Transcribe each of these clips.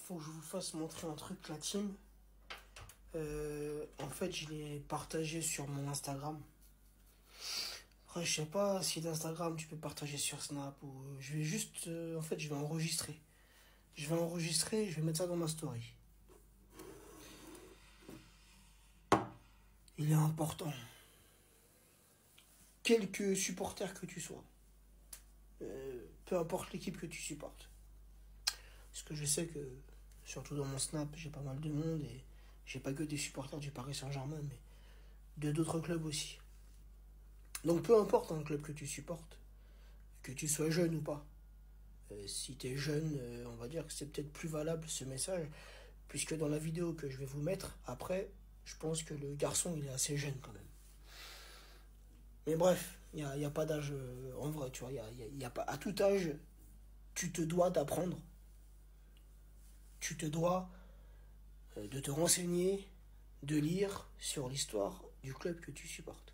faut que je vous fasse montrer un truc, la team. En fait, je l'ai partagé sur mon Instagram. Après, je sais pas si d'Instagram tu peux partager sur Snap ou... Je vais juste... en fait, je vais enregistrer. Je vais mettre ça dans ma story. Il est important. Quelque supporter que tu sois. Peu importe l'équipe que tu supportes. Parce que je sais que, surtout dans mon Snap, j'ai pas mal de monde et j'ai pas que des supporters du Paris Saint-Germain, mais de d'autres clubs aussi. Donc peu importe un club que tu supportes, que tu sois jeune ou pas. Si tu es jeune, on va dire que c'est peut-être plus valable ce message, puisque dans la vidéo que je vais vous mettre, après, je pense que le garçon, il est assez jeune quand même. Mais bref, il n'y a pas d'âge en vrai, tu vois, y a pas, à tout âge, tu te dois d'apprendre. Tu te dois de te renseigner, de lire sur l'histoire du club que tu supportes.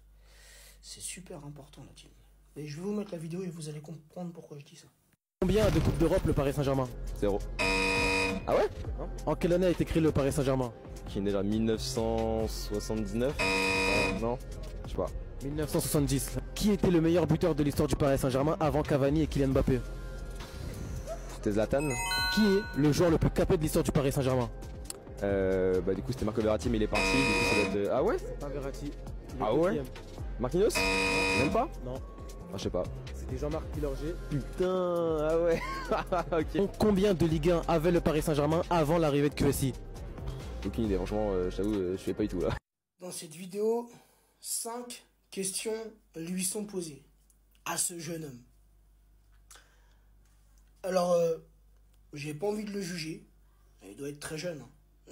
C'est super important, la team. Et je vais vous mettre la vidéo et vous allez comprendre pourquoi je dis ça. Combien de Coupes d'Europe le Paris Saint-Germain? 0. Ah ouais? En quelle année a été créé le Paris Saint-Germain? Qui est né là 1979? Non, je sais pas. 1970. Qui était le meilleur buteur de l'histoire du Paris Saint-Germain avant Cavani et Kylian Mbappé? C'était Zlatan. Qui est le joueur le plus capé de l'histoire du Paris Saint-Germain? Bah du coup c'était Marco Verratti mais il est parti, du coup ça doit être... Ah ouais? Pas Verratti. Ah ouais? Marquinhos? Même pas? Non. Ah je sais pas. C'était Jean-Marc Pilorget. Putain, ah ouais. Ok. Donc, combien de Ligue 1 avait le Paris Saint-Germain avant l'arrivée de QSI? Aucune idée, franchement, je t'avoue, je sais pas du tout là. Dans cette vidéo, 5 questions lui sont posées à ce jeune homme. Alors, j'ai pas envie de le juger. Il doit être très jeune.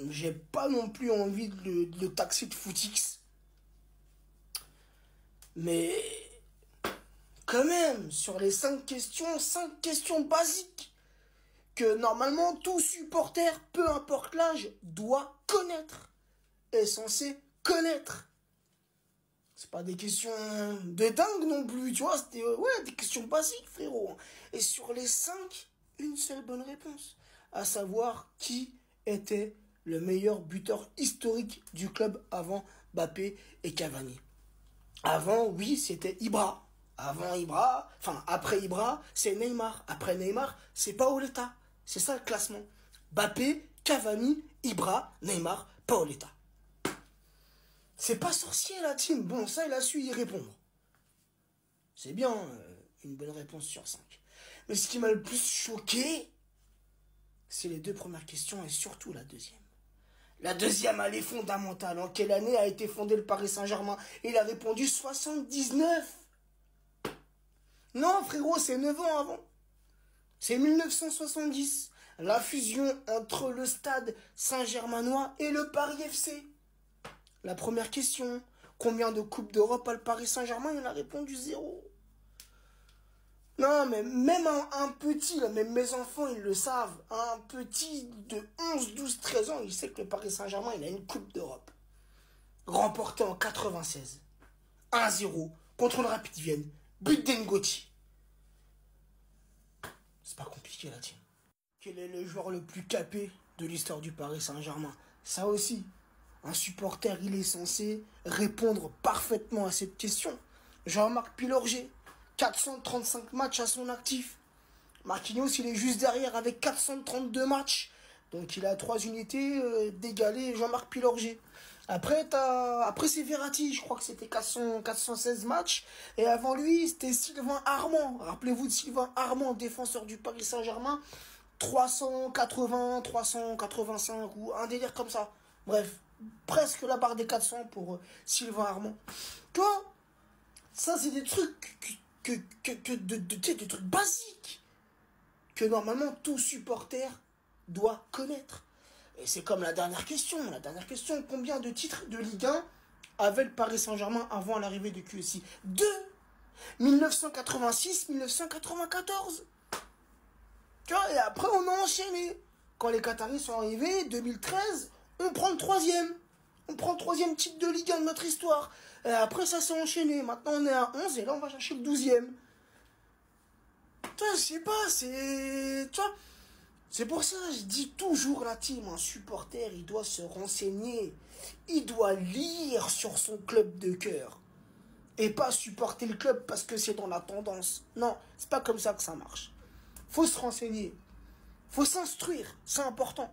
J'ai pas non plus envie de le taxer de footix. Mais, quand même, sur les 5 questions basiques que normalement tout supporter, peu importe l'âge, doit connaître. Est censé connaître. C'est pas des questions de dingue non plus, tu vois, c'était des questions basiques, frérot. Et sur les 5, une seule bonne réponse. À savoir qui était le meilleur buteur historique du club avant Mbappé et Cavani. Avant, oui, c'était Ibra. Après Ibra, c'est Neymar. Après Neymar, c'est Paoletta. C'est ça le classement. Mbappé, Cavani, Ibra, Neymar, Paoletta. C'est pas sorcier la team. Bon, ça, il a su y répondre. C'est bien, une bonne réponse sur 5. Mais ce qui m'a le plus choqué, c'est les 2 premières questions et surtout la deuxième. La deuxième, elle est fondamentale. En quelle année a été fondé le Paris Saint-Germain? Il a répondu 79. Non, frérot, c'est 9 ans avant. C'est 1970. La fusion entre le stade Saint-Germainois et le Paris FC. La première question, combien de Coupes d'Europe a le Paris Saint-Germain? Il a répondu 0. Non, mais même un petit, là, même mes enfants, ils le savent. Un petit de 11, 12, 13 ans, il sait que le Paris Saint-Germain, il a une Coupe d'Europe. Remportée en 96. 1-0 contre le Rapid Vienne. But d'Engoti. C'est pas compliqué, la team. Quel est le joueur le plus capé de l'histoire du Paris Saint-Germain? Ça aussi. Un supporter, il est censé répondre parfaitement à cette question. Jean-Marc Pilorget, 435 matchs à son actif. Marquinhos, il est juste derrière avec 432 matchs. Donc il a 3 unités d'égaler Jean-Marc Pilorget. Après, c'est Verratti, je crois que c'était 416 matchs. Et avant lui, c'était Sylvain Armand. Rappelez-vous de Sylvain Armand, défenseur du Paris Saint-Germain. 380, 385 ou un délire comme ça. Bref, presque la barre des 400 pour Sylvain Armand. Tu vois, ça c'est des trucs des trucs basiques que normalement tout supporter doit connaître. Et c'est comme la dernière question. Combien de titres de Ligue 1 avait le Paris Saint-Germain avant l'arrivée de QSI? 2. 1986, 1994. Tu vois, et après on a enchaîné. Quand les Qataris sont arrivés, 2013, on prend le 3e. On prend le 3e titre de Ligue 1 de notre histoire. Et après, ça s'est enchaîné. Maintenant, on est à 11 et là, on va chercher le 12e. Tu vois, je sais pas, c'est... Tu vois, C'est pour ça que je dis toujours la team, un supporter, il doit se renseigner. Il doit lire sur son club de cœur. Et pas supporter le club parce que c'est dans la tendance. Non, c'est pas comme ça que ça marche. Faut se renseigner. Faut s'instruire, c'est important.